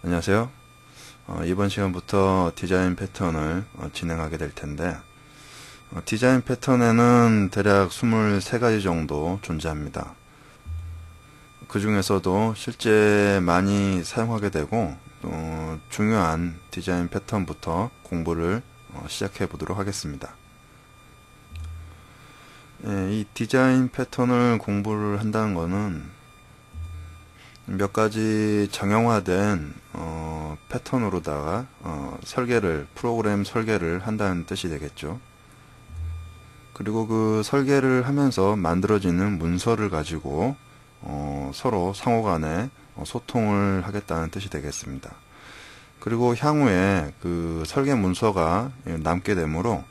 안녕하세요. 이번 시간부터 디자인 패턴을 진행하게 될 텐데, 디자인 패턴에는 대략 23가지 정도 존재합니다. 그 중에서도 실제 많이 사용하게 되고 중요한 디자인 패턴부터 공부를 시작해 보도록 하겠습니다. 이 디자인 패턴을 공부를 한다는 것은 몇 가지 정형화된 패턴으로다가 프로그램 설계를 한다는 뜻이 되겠죠. 그리고 그 설계를 하면서 만들어지는 문서를 가지고 서로 상호간에 소통을 하겠다는 뜻이 되겠습니다. 그리고 향후에 그 설계 문서가 남게 되므로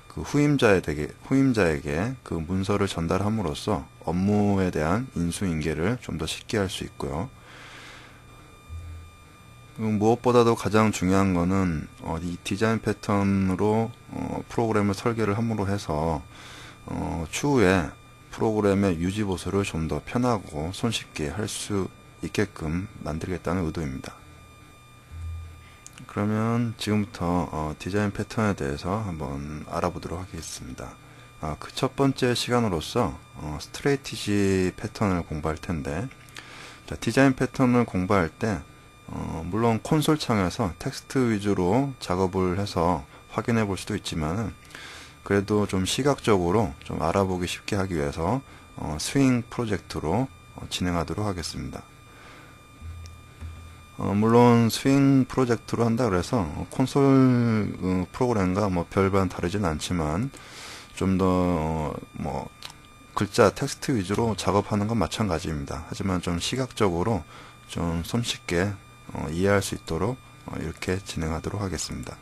그 후임자에게 그 문서를 전달함으로써 업무에 대한 인수인계를 좀 더 쉽게 할 수 있고요. 무엇보다도 가장 중요한 거는 이 디자인 패턴으로 프로그램을 설계를 함으로 해서 추후에 프로그램의 유지 보수를 좀 더 편하고 손쉽게 할 수 있게끔 만들겠다는 의도입니다. 그러면 지금부터 디자인 패턴에 대해서 한번 알아보도록 하겠습니다. 그 첫 번째 시간으로서 스트레이티지 패턴을 공부할 텐데, 자, 디자인 패턴을 공부할 때 물론 콘솔 창에서 텍스트 위주로 작업을 해서 확인해 볼 수도 있지만 그래도 좀 시각적으로 좀 알아보기 쉽게 하기 위해서 스윙 프로젝트로 진행하도록 하겠습니다. 물론 스윙 프로젝트로 한다 그래서 콘솔 프로그램과 뭐 별반 다르진 않지만 좀 더 글자 텍스트 위주로 작업하는 건 마찬가지입니다. 하지만 좀 시각적으로 좀 손쉽게 이해할 수 있도록 이렇게 진행하도록 하겠습니다.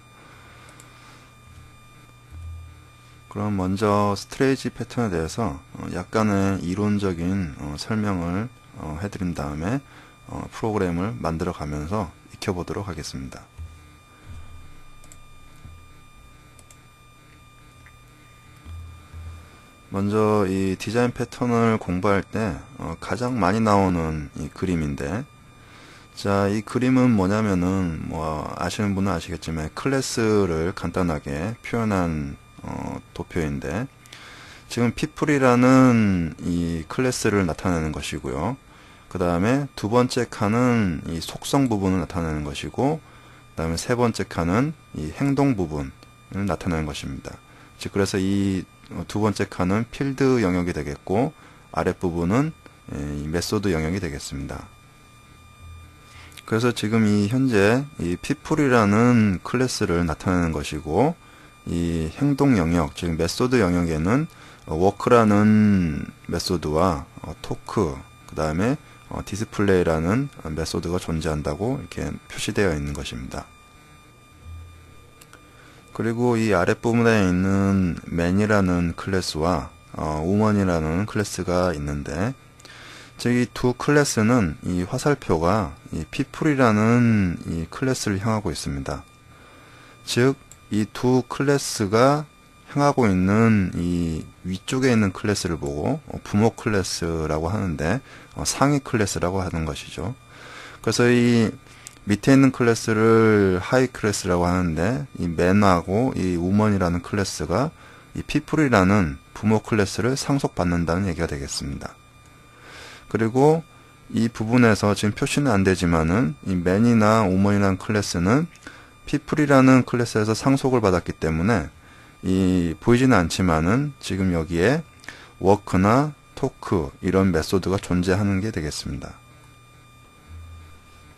그럼 먼저 스트레이지 패턴에 대해서 약간의 이론적인 설명을 해드린 다음에 프로그램을 만들어 가면서 익혀보도록 하겠습니다. 먼저 이 디자인 패턴을 공부할 때 가장 많이 나오는 이 그림인데, 자, 이 그림은 뭐냐면은 아시는 분은 아시겠지만 클래스를 간단하게 표현한 도표인데, 지금 people이라는 이 클래스를 나타내는 것이고요. 그 다음에 두 번째 칸은 이 속성 부분을 나타내는 것이고, 그 다음에 세 번째 칸은 이 행동 부분을 나타내는 것입니다. 즉 그래서 이 두 번째 칸은 필드 영역이 되겠고, 아랫부분은 이 메소드 영역이 되겠습니다. 그래서 지금 이 현재 이 people이라는 클래스를 나타내는 것이고, 이 행동 영역, 즉 메소드 영역에는 work라는 메소드와 talk, 그 다음에 display라는 메소드가 존재한다고 이렇게 표시되어 있는 것입니다. 그리고 이 아랫부분에 있는 man이라는 클래스와 woman이라는 클래스가 있는데, 즉 이 두 클래스는 이 화살표가 이 people이라는 이 클래스를 향하고 있습니다. 즉 이 두 클래스가 향하고 있는 이 위쪽에 있는 클래스를 보고 부모 클래스라고 하는데 상위 클래스라고 하는 것이죠. 그래서 이 밑에 있는 클래스를 하이 클래스라고 하는데, 이 man하고 이 woman이라는 클래스가 이 people이라는 부모 클래스를 상속받는다는 얘기가 되겠습니다. 그리고 이 부분에서 지금 표시는 안 되지만은 이 man이나 woman이라는 클래스는 people이라는 클래스에서 상속을 받았기 때문에 이 보이지는 않지만은 지금 여기에 work나 talk 이런 메소드가 존재하는 게 되겠습니다.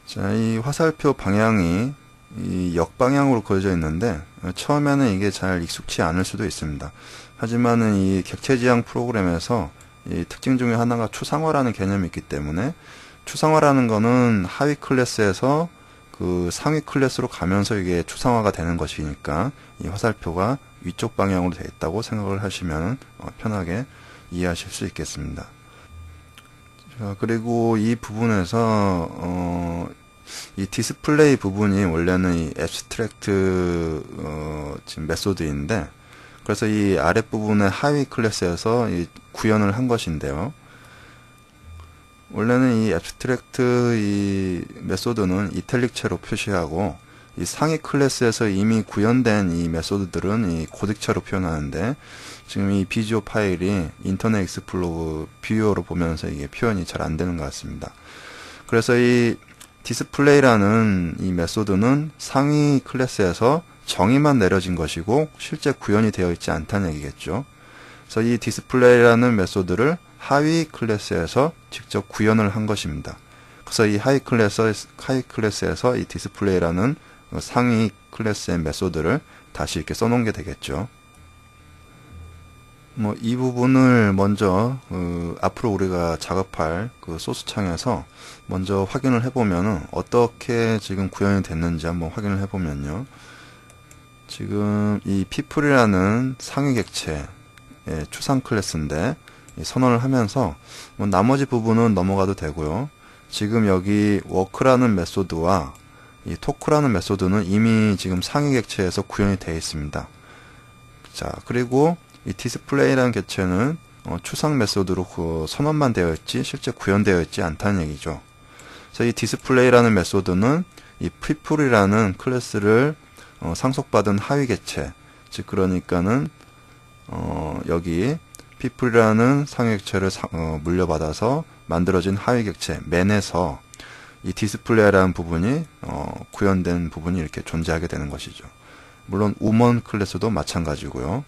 자, 이 화살표 방향이 이 역방향으로 그려져 있는데 처음에는 이게 잘 익숙치 않을 수도 있습니다. 하지만은 이 객체지향 프로그램에서 이 특징 중에 하나가 추상화라는 개념이 있기 때문에, 추상화라는 거는 하위 클래스에서 그 상위 클래스로 가면서 이게 추상화가 되는 것이니까 이 화살표가 위쪽 방향으로 되어 있다고 생각을 하시면 편하게 이해하실 수 있겠습니다. 자, 그리고 이 부분에서 이 디스플레이 부분이 원래는 이 앱스트랙트 지금 메소드인데, 그래서 이 아랫부분의 하위 클래스에서 이 구현을 한 것인데요. 원래는 이 앱스트랙트 이 메소드는 이탈릭체로 표시하고, 이 상위 클래스에서 이미 구현된 이 메소드들은 이 고딕체로 표현하는데, 지금 이 비주어 파일이 인터넷 익스플로러 뷰어로 보면서 이게 표현이 잘 안 되는 것 같습니다. 그래서 이 디스플레이라는 이 메소드는 상위 클래스에서 정의만 내려진 것이고 실제 구현이 되어 있지 않다는 얘기겠죠. 그래서 이 디스플레이라는 메소드를 하위 클래스에서 직접 구현을 한 것입니다. 그래서 이 하위 클래스에서 이 디스플레이라는 상위 클래스의 메소드를 다시 이렇게 써놓은 게 되겠죠. 이 부분을 먼저 앞으로 우리가 작업할 그 소스 창에서 먼저 확인을 해보면은 어떻게 지금 구현이 됐는지 한번 확인을 해보면요. 지금 이 people이라는 상위 객체의 추상 클래스인데 선언을 하면서 나머지 부분은 넘어가도 되고요. 지금 여기 work라는 메소드와 이 talk라는 메소드는 이미 지금 상위 객체에서 구현이 되어 있습니다. 자, 그리고 이 디스플레이라는 객체는 추상 메소드로 선언만 되어 있지 실제 구현되어 있지 않다는 얘기죠. 그래서 이 디스플레이라는 메소드는 이 people이라는 클래스를 상속받은 하위 객체, 즉 그러니까는 여기 people이라는 상위 객체를 물려받아서 만들어진 하위 객체 man에서 이 디스플레이라는 부분이 구현된 부분이 이렇게 존재하게 되는 것이죠. 물론 woman 클래스도 마찬가지고요.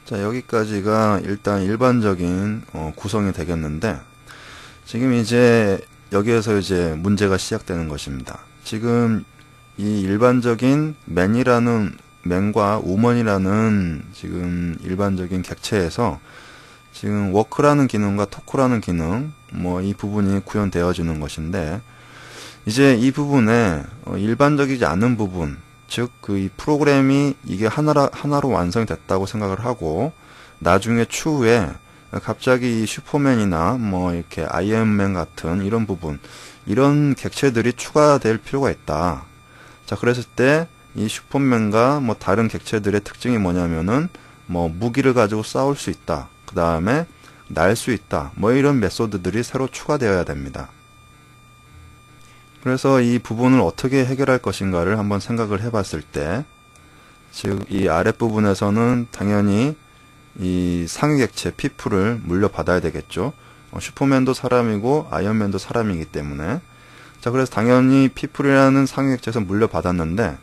자, 여기까지가 일단 일반적인 구성이 되겠는데, 지금 이제 여기에서 이제 문제가 시작되는 것입니다. 지금 이 일반적인 man과 woman이라는 지금 일반적인 객체에서 지금 work라는 기능과 talk라는 기능, 이 부분이 구현되어지는 것인데, 이제 이 부분에 일반적이지 않은 부분, 즉 그 이 프로그램이 이게 하나로 완성이 됐다고 생각을 하고 나중에 추후에 갑자기 이 슈퍼맨이나 이렇게 아이언맨 같은 이런 부분, 이런 객체들이 추가될 필요가 있다. 자, 그랬을 때 이 슈퍼맨과 다른 객체들의 특징이 뭐냐면은 무기를 가지고 싸울 수 있다. 그 다음에 날 수 있다. 이런 메소드들이 새로 추가되어야 됩니다. 그래서 이 부분을 어떻게 해결할 것인가를 한번 생각을 해봤을 때, 즉 이 아랫부분에서는 당연히 이 상위 객체 people을 물려받아야 되겠죠. 슈퍼맨도 사람이고 아이언맨도 사람이기 때문에. 자, 그래서 당연히 people이라는 상위 객체에서 물려받았는데,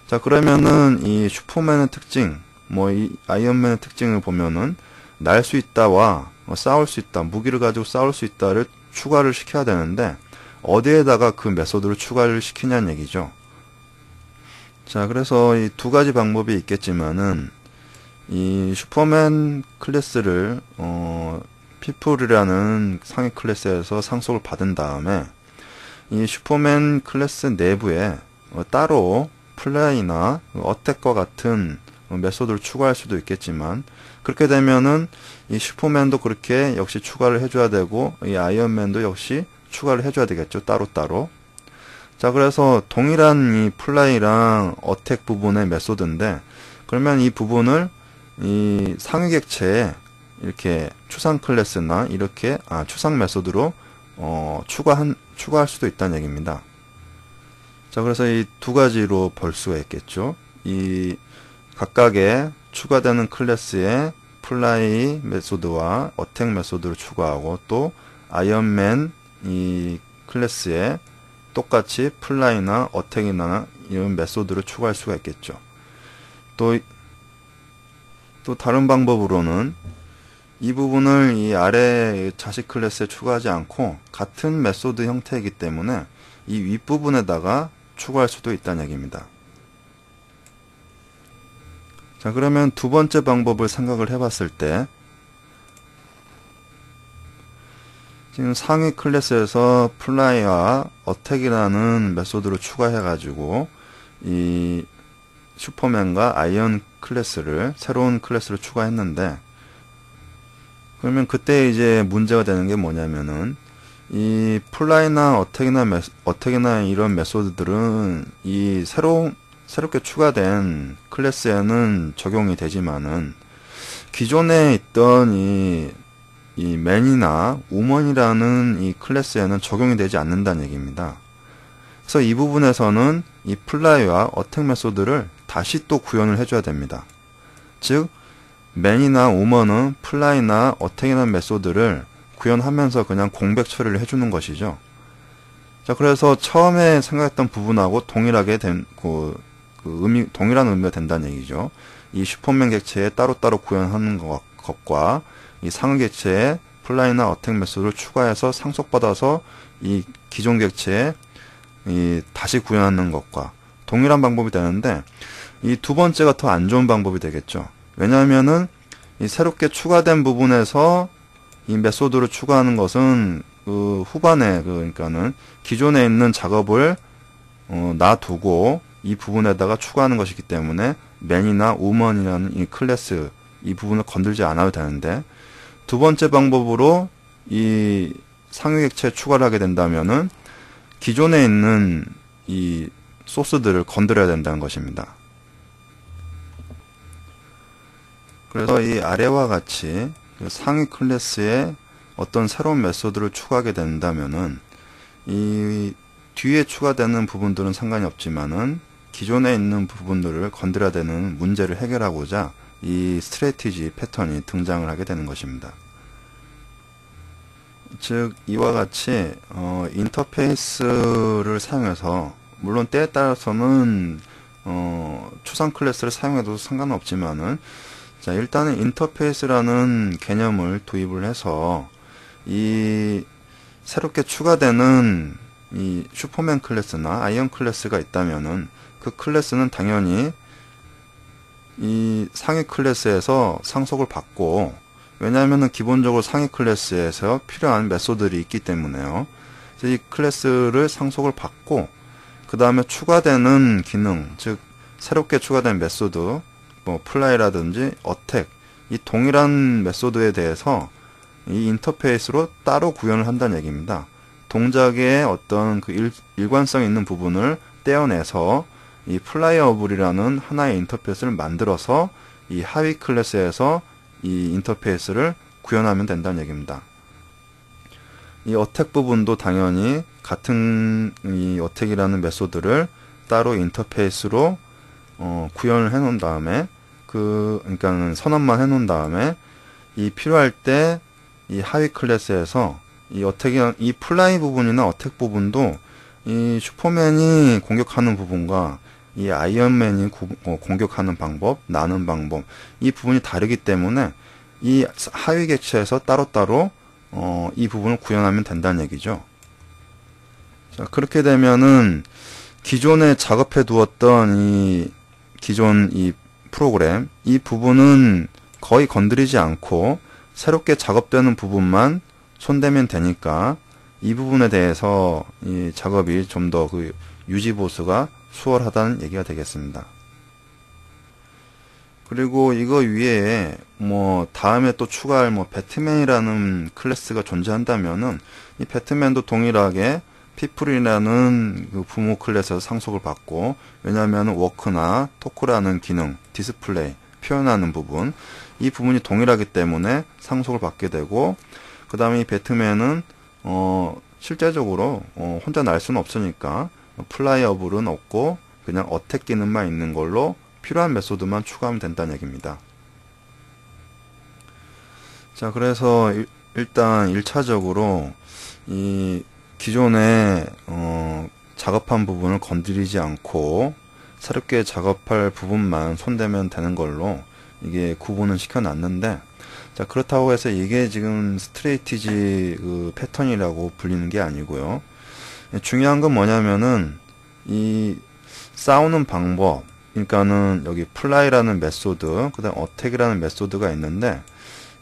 자, 그러면은 이 슈퍼맨의 특징, 이 아이언맨의 특징을 보면은 날 수 있다와 싸울 수 있다, 무기를 가지고 싸울 수 있다를 추가를 시켜야 되는데 어디에다가 그 메소드를 추가를 시키냐는 얘기죠. 자, 그래서 이 두 가지 방법이 있겠지만은 이 슈퍼맨 클래스를 people이라는 상위 클래스에서 상속을 받은 다음에 이 슈퍼맨 클래스 내부에 따로 플레이나 어택과 같은 메소드를 추가할 수도 있겠지만, 그렇게 되면은 이 슈퍼맨도 그렇게 역시 추가를 해줘야 되고 이 아이언맨도 역시 추가를 해줘야 되겠죠. 따로따로. 자, 그래서 동일한 이 플라이랑 어택 부분의 메소드인데, 그러면 이 부분을 이 상위 객체에 이렇게 추상 클래스나 이렇게 추상 메소드로 추가할 수도 있다는 얘기입니다. 자, 그래서 이 두 가지로 볼 수가 있겠죠. 이 각각의 추가되는 클래스에 플라이 메소드와 어택 메소드를 추가하고, 또 아이언맨 이 클래스에 똑같이 플라이나 어택이나 이런 메소드를 추가할 수가 있겠죠. 또 다른 방법으로는 이 부분을 이 아래 자식 클래스에 추가하지 않고 같은 메소드 형태이기 때문에 이 윗부분에다가 추가할 수도 있다는 얘기입니다. 자, 그러면 두 번째 방법을 생각을 해봤을 때, 지금 상위 클래스에서 플라이와 어택이라는 메소드를 추가해가지고 이 슈퍼맨과 아이언 클래스를, 새로운 클래스를 추가했는데, 그러면 그때 이제 문제가 되는 게 뭐냐면은 이 플라이나 어택이나 이런 메소드들은 이 새롭게 추가된 클래스에는 적용이 되지만은 기존에 있던 이 이 맨이나 우먼이라는 이 클래스에는 적용이 되지 않는다는 얘기입니다. 그래서 이 부분에서는 이 플라이와 어택 메소드를 다시 또 구현을 해줘야 됩니다. 즉 맨이나 우먼은 플라이나 어택이라는 메소드를 구현하면서 그냥 공백 처리를 해주는 것이죠. 자, 그래서 처음에 생각했던 부분하고 동일하게 동일한 의미가 된다는 얘기죠. 이 슈퍼맨 객체에 따로따로 구현하는 것과 이 상위 객체에 플라이나 어택 메소드를 추가해서 상속받아서 이 기존 객체에 다시 구현하는 것과 동일한 방법이 되는데, 이 두 번째가 더 안 좋은 방법이 되겠죠. 왜냐하면은 이 새롭게 추가된 부분에서 이 메소드를 추가하는 것은 그 후반에 그러니까는 기존에 있는 작업을 놔두고 이 부분에다가 추가하는 것이기 때문에 맨이나 우먼이라는 이 클래스 이 부분을 건들지 않아도 되는데, 두 번째 방법으로 이 상위 객체에 추가를 하게 된다면은 기존에 있는 이 소스들을 건드려야 된다는 것입니다. 그래서 이 아래와 같이 상위 클래스에 어떤 새로운 메소드를 추가하게 된다면은 이 뒤에 추가되는 부분들은 상관이 없지만은 기존에 있는 부분들을 건드려야 되는 문제를 해결하고자 이 스트래티지 패턴이 등장을 하게 되는 것입니다. 즉 이와 같이 인터페이스를 사용해서, 물론 때에 따라서는 추상 클래스를 사용해도 상관은 없지만은, 자, 일단은 인터페이스라는 개념을 도입을 해서 이 새롭게 추가되는 이 슈퍼맨 클래스나 아이언 클래스가 있다면은 그 클래스는 당연히 이 상위 클래스에서 상속을 받고, 왜냐하면은 기본적으로 상위 클래스에서 필요한 메소드들이 있기 때문에요. 그래서 이 클래스를 상속을 받고 그 다음에 추가되는 기능, 즉 새롭게 추가된 메소드, 뭐 플라이라든지 어택, 이 동일한 메소드에 대해서 이 인터페이스로 따로 구현을 한다는 얘기입니다. 동작의 어떤 그 일관성 있는 부분을 떼어내서 이 플라이어블이라는 하나의 인터페이스를 만들어서 이 하위 클래스에서 이 인터페이스를 구현하면 된다는 얘기입니다. 이 어택 부분도 당연히 같은 이 어택이라는 메소드를 따로 인터페이스로 구현을 해 놓은 다음에 그러니까는 선언만 해 놓은 다음에 이 필요할 때 이 하위 클래스에서 이 플라이 부분이나 어택 부분도 이 슈퍼맨이 공격하는 부분과 이 아이언맨이 공격하는 방법, 나는 방법, 이 부분이 다르기 때문에 이 하위 객체에서 따로따로 이 부분을 구현하면 된다는 얘기죠. 자, 그렇게 되면은 기존에 작업해 두었던 기존 이 프로그램, 이 부분은 거의 건드리지 않고 새롭게 작업되는 부분만 손대면 되니까 이 부분에 대해서 이 작업이 좀 더 그 유지 보수가 수월하다는 얘기가 되겠습니다. 그리고 이거 위에 뭐 다음에 또 추가할 뭐 배트맨이라는 클래스가 존재한다면은 이 배트맨도 동일하게 피플이라는 그 부모 클래스에서 상속을 받고, 왜냐하면 워크나 토크라는 기능, 디스플레이, 표현하는 부분, 이 부분이 동일하기 때문에 상속을 받게 되고, 그 다음에 이 배트맨은 실제적으로 혼자 날 수는 없으니까 플라이어블은 없고 그냥 어택 기능만 있는 걸로 필요한 메소드만 추가하면 된다는 얘기입니다. 자, 그래서 일단 1차적으로 이 기존에 작업한 부분을 건드리지 않고 새롭게 작업할 부분만 손대면 되는 걸로 이게 구분을 시켜놨는데, 자, 그렇다고 해서 이게 지금 스트레이티지 그 패턴이라고 불리는 게 아니고요. 중요한 건 뭐냐면은 이 싸우는 방법, 그러니까는 여기 플라이라는 메소드, 그 다음 어택이라는 메소드가 있는데,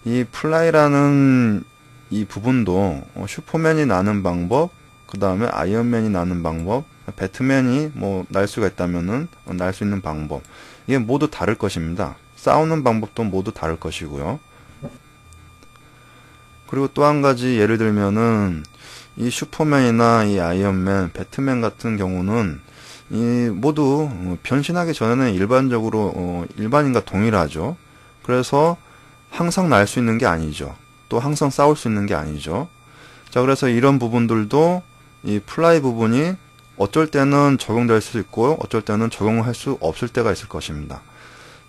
이 플라이라는 이 부분도 슈퍼맨이 나는 방법, 그 다음에 아이언맨이 나는 방법, 배트맨이 뭐 날 수가 있다면은 날 수 있는 방법, 이게 모두 다를 것입니다. 싸우는 방법도 모두 다를 것이고요. 그리고 또 한 가지 예를 들면은 이 슈퍼맨이나 이 아이언맨, 배트맨 같은 경우는 이 모두 변신하기 전에는 일반적으로 일반인과 동일하죠. 그래서 항상 날 수 있는 게 아니죠. 또 항상 싸울 수 있는 게 아니죠. 자, 그래서 이런 부분들도 이 플라이 부분이 어쩔 때는 적용될 수 있고 어쩔 때는 적용할 수 없을 때가 있을 것입니다.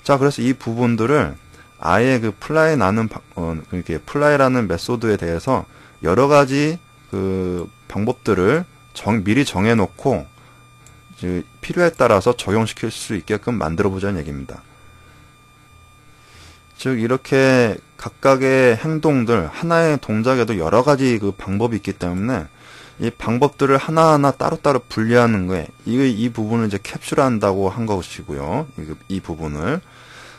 자, 그래서 이 부분들을 아예 그 이렇게 플라이라는 메소드에 대해서 여러 가지 그 방법들을 미리 정해놓고 이제 필요에 따라서 적용시킬 수 있게끔 만들어 보자는 얘기입니다. 즉, 이렇게 각각의 행동들, 하나의 동작에도 여러 가지 그 방법이 있기 때문에 이 방법들을 하나하나 따로따로 분리하는 거에 이 부분을 이제 캡슐한다고 한 것이고요. 이 부분을.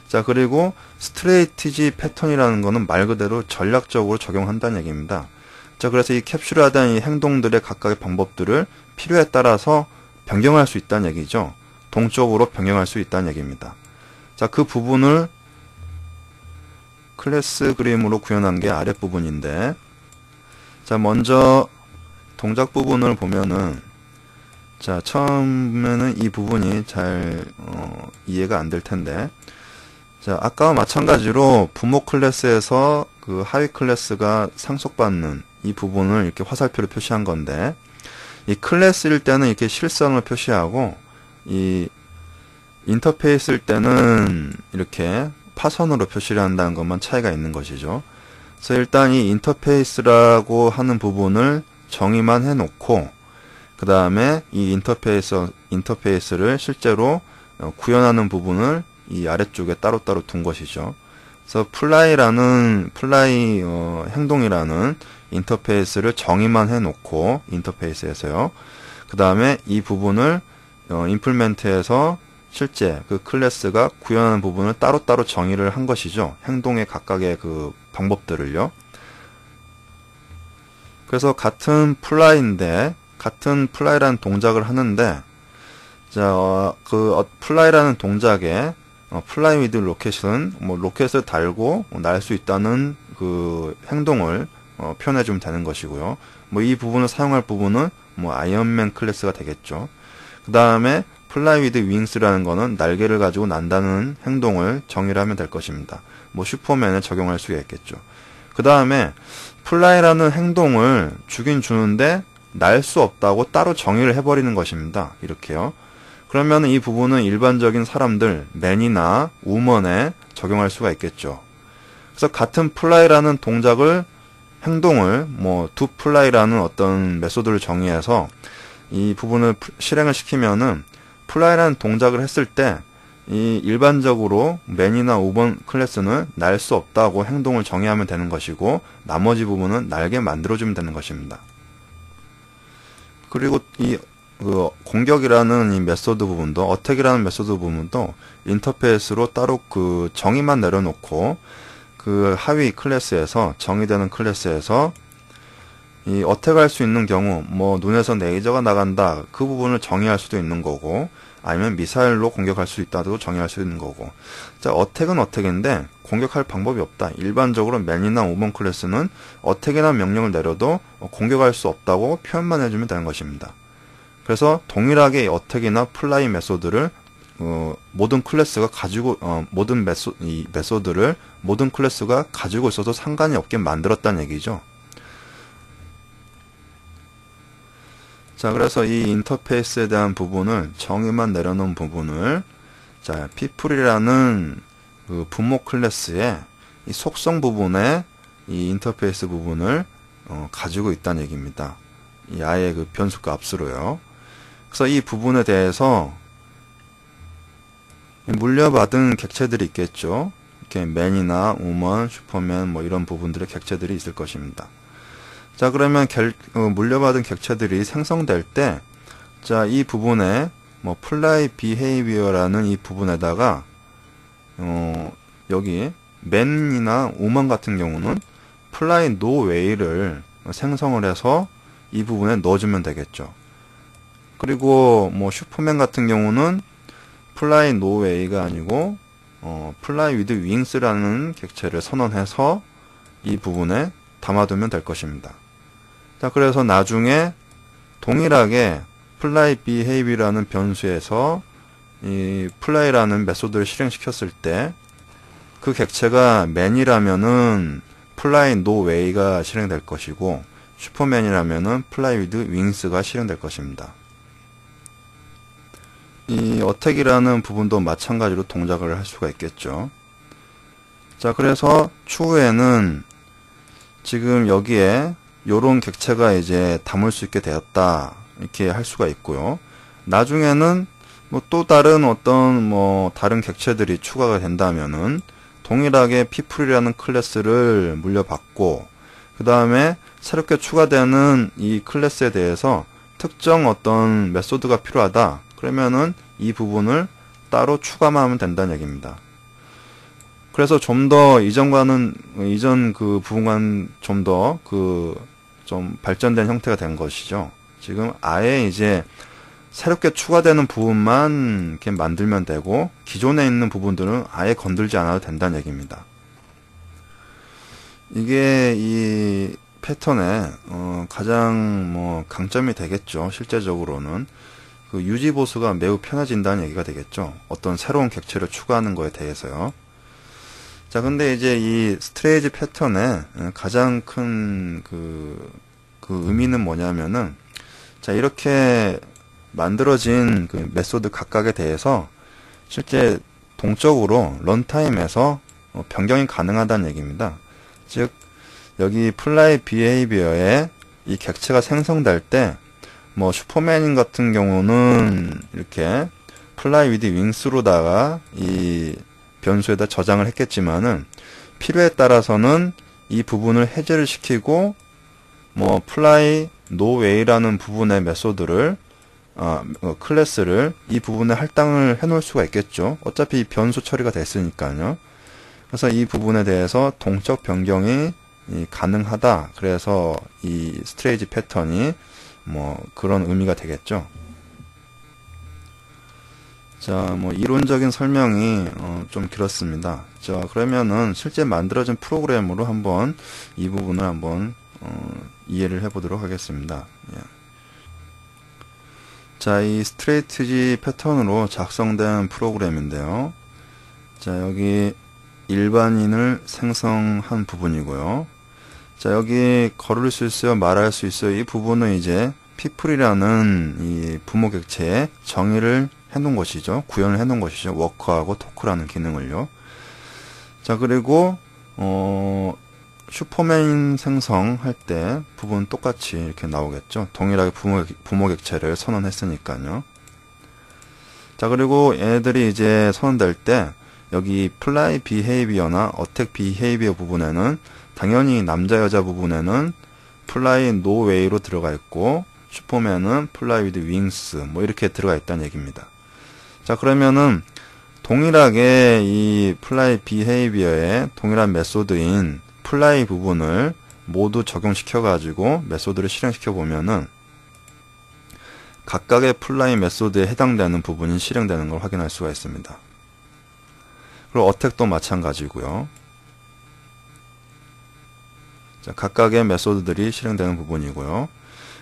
자, 그리고 스트레이티지 패턴이라는 거는 말 그대로 전략적으로 적용한다는 얘기입니다. 자, 그래서 이 캡슐화된 이 행동들의 각각의 방법들을 필요에 따라서 변경할 수 있다는 얘기죠. 동적으로 변경할 수 있다는 얘기입니다. 자, 그 부분을 클래스 그림으로 구현한 게 아랫부분인데, 자, 먼저 동작 부분을 보면은, 자, 처음에는 이 부분이 잘 이해가 안 될 텐데, 자, 아까와 마찬가지로 부모 클래스에서 그 하위 클래스가 상속받는 이 부분을 이렇게 화살표로 표시한 건데, 이 클래스일 때는 이렇게 실선을 표시하고, 이 인터페이스일 때는 이렇게 파선으로 표시를 한다는 것만 차이가 있는 것이죠. 그래서 일단 이 인터페이스라고 하는 부분을 정의만 해놓고, 그 다음에 이 인터페이스를 실제로 구현하는 부분을 이 아래쪽에 따로따로 둔 것이죠. 그래서 플라이 행동이라는 인터페이스를 정의만 해놓고, 인터페이스에서요. 그 다음에 이 부분을 임플멘트에서 실제 그 클래스가 구현하는 부분을 따로따로 정의를 한 것이죠. 행동의 각각의 그 방법들을요. 그래서 같은 플라이라는 동작을 하는데, 자, 플라이라는 동작에 플라이 위드 로켓은 로켓을 달고 날 수 있다는 그 행동을 표현해 주면 되는 것이고요. 이 부분을 사용할 부분은 아이언맨 클래스가 되겠죠. 그 다음에 플라이 위드 윙스라는 거는 날개를 가지고 난다는 행동을 정의를 하면 될 것입니다. 슈퍼맨에 적용할 수가 있겠죠. 그 다음에 플라이라는 행동을 주긴 주는데 날 수 없다고 따로 정의를 해버리는 것입니다. 이렇게요. 그러면 이 부분은 일반적인 사람들, 맨이나 우먼에 적용할 수가 있겠죠. 그래서 같은 플라이라는 행동을 두 플라이라는 어떤 메소드를 정의해서 이 부분을 실행을 시키면은 플라이라는 동작을 했을 때 이 일반적으로 맨이나 우먼 클래스는 날 수 없다고 행동을 정의하면 되는 것이고, 나머지 부분은 날게 만들어주면 되는 것입니다. 그리고 공격이라는 이 메소드 부분도, 어택이라는 메소드 부분도 인터페이스로 따로 그 정의만 내려놓고, 그 하위 클래스에서, 정의되는 클래스에서 이 어택할 수 있는 경우, 눈에서 레이저가 나간다, 그 부분을 정의할 수도 있는 거고, 아니면 미사일로 공격할 수 있다도 정의할 수 있는 거고. 자, 어택은 어택인데 공격할 방법이 없다. 일반적으로 맨이나 우먼 클래스는 어택이라는 명령을 내려도 공격할 수 없다고 표현만 해주면 되는 것입니다. 그래서 동일하게 어택이나 플라이 메소드를 모든 클래스가 가지고 이 메소드를 모든 클래스가 가지고 있어도 상관이 없게 만들었다는 얘기죠. 자, 그래서 이 인터페이스에 대한 부분을 정의만 내려놓은 부분을, 자, people이라는 그 부모 클래스의 이 속성 부분에 이 인터페이스 부분을 가지고 있다는 얘기입니다. 이 아예 그 변수 값으로요. 그래서 이 부분에 대해서 물려받은 객체들이 있겠죠. 이렇게 맨이나 우먼, 슈퍼맨 이런 부분들의 객체들이 있을 것입니다. 자, 그러면 물려받은 객체들이 생성될 때, 자, 이 부분에 플라이 비헤이비어라는 이 부분에다가 여기 맨이나 우먼 같은 경우는 플라이 노 웨이를 생성을 해서 이 부분에 넣어주면 되겠죠. 그리고 슈퍼맨 같은 경우는 플라이 노 웨이가 아니고 플라이 위드 윙스라는 객체를 선언해서 이 부분에 담아두면 될 것입니다. 자, 그래서 나중에 동일하게 플라이 비헤이비라는 변수에서 이 플라이라는 메소드를 실행시켰을 때 그 객체가 맨이라면은 fly no way가 실행될 것이고, 슈퍼맨이라면은 fly with wings가 실행될 것입니다. 이 어택이라는 부분도 마찬가지로 동작을 할 수가 있겠죠. 자, 그래서 추후에는 지금 여기에 요런 객체가 이제 담을 수 있게 되었다, 이렇게 할 수가 있고요. 나중에는 뭐 또 다른 어떤 뭐 다른 객체들이 추가가 된다면은 동일하게 people이라는 클래스를 물려받고, 그 다음에 새롭게 추가되는 이 클래스에 대해서 특정 어떤 메소드가 필요하다, 그러면은 이 부분을 따로 추가만 하면 된다는 얘기입니다. 그래서 좀 더 이전 그 부분과는 좀 더 좀 발전된 형태가 된 것이죠. 지금 아예 이제 새롭게 추가되는 부분만 이렇게 만들면 되고, 기존에 있는 부분들은 아예 건들지 않아도 된다는 얘기입니다. 이게 이 패턴의 가장 뭐 강점이 되겠죠. 실제적으로는 그 유지 보수가 매우 편해진다는 얘기가 되겠죠. 어떤 새로운 객체를 추가하는 거에 대해서요. 자, 근데 이제 이 스트레이지 패턴의 가장 큰 그 의미는 뭐냐면은, 자, 이렇게 만들어진 그 메소드 각각에 대해서 실제 동적으로 런타임에서 변경이 가능하다는 얘기입니다. 즉, 여기 플라이 비헤이비어에 이 객체가 생성될 때, 뭐 슈퍼맨 같은 경우는 이렇게 플라이 위드 윙스로다가 이 변수에다 저장을 했겠지만은, 필요에 따라서는 이 부분을 해제를 시키고 뭐 플라이 노 웨이라는 부분의 메소드를 클래스를 이 부분에 할당을 해 놓을 수가 있겠죠. 어차피 변수 처리가 됐으니까요. 그래서 이 부분에 대해서 동적 변경이 가능하다. 그래서 이 스트레이지 패턴이 뭐 그런 의미가 되겠죠. 자, 뭐 이론적인 설명이 좀 길었습니다. 자, 그러면은 실제 만들어진 프로그램으로 한번 이 부분을 한번 이해를 해보도록 하겠습니다. 예. 자, 이 스트레이트지 패턴으로 작성된 프로그램인데요. 자, 여기 일반인을 생성한 부분이고요. 자, 여기 걸을 수 있어요, 말할 수 있어요. 이 부분은 이제 people이라는 이 부모 객체에 정의를 해놓은 것이죠. 구현을 해놓은 것이죠. 워크하고 토크라는 기능을요. 자, 그리고 슈퍼맨 생성할 때 부분 똑같이 이렇게 나오겠죠. 동일하게 부모 객체를 선언했으니까요. 자, 그리고 얘네들이 이제 선언될 때 여기 플라이 비헤이비어나 어택 비헤이비어 부분에는 당연히 남자 여자 부분에는 플라이 노 웨이로 들어가 있고, 슈퍼맨은 플라이 위드 윙스 뭐 이렇게 들어가 있다는 얘기입니다. 자, 그러면은 동일하게 이 플라이 비헤이비어의 동일한 메소드인 플라이 부분을 모두 적용시켜 가지고 메소드를 실행시켜 보면은 각각의 플라이 메소드에 해당되는 부분이 실행되는 걸 확인할 수가 있습니다. 그리고 어택도 마찬가지고요. 자, 각각의 메소드들이 실행되는 부분이고요.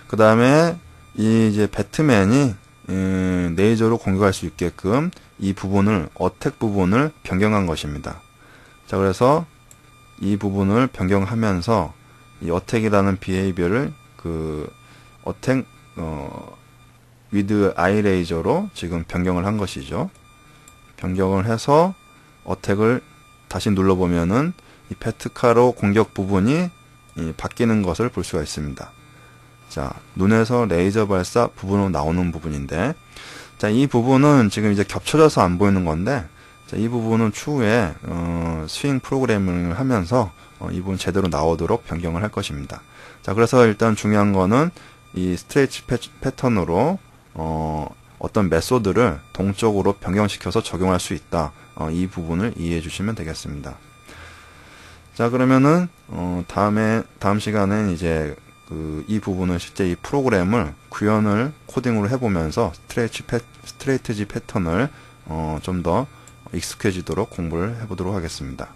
그 다음에 이 이제 배트맨이 레이저로 공격할 수 있게끔 이 부분을 어택 부분을 변경한 것입니다. 자, 그래서 이 부분을 변경하면서 이 어택이라는 비헤이비어를 그 어택 위드 아이 레이저로 지금 변경을 한 것이죠. 변경을 해서 어택을 다시 눌러보면은 이 페트카로 공격 부분이 바뀌는 것을 볼 수가 있습니다. 자, 눈에서 레이저 발사 부분으로 나오는 부분인데, 자, 이 부분은 지금 이제 겹쳐져서 안 보이는 건데, 자, 이 부분은 추후에 스윙 프로그래밍을 하면서 이 부분 제대로 나오도록 변경을 할 것입니다. 자, 그래서 일단 중요한 거는 이 스트레이치 패턴으로 어떤 메소드를 동적으로 변경시켜서 적용할 수 있다. 이 부분을 이해해 주시면 되겠습니다. 자, 그러면은 다음 시간엔 이제 이 부분을 실제 이 프로그램을 구현을 코딩으로 해보면서 스트레이트지 패턴을 좀 더 익숙해지도록 공부를 해보도록 하겠습니다.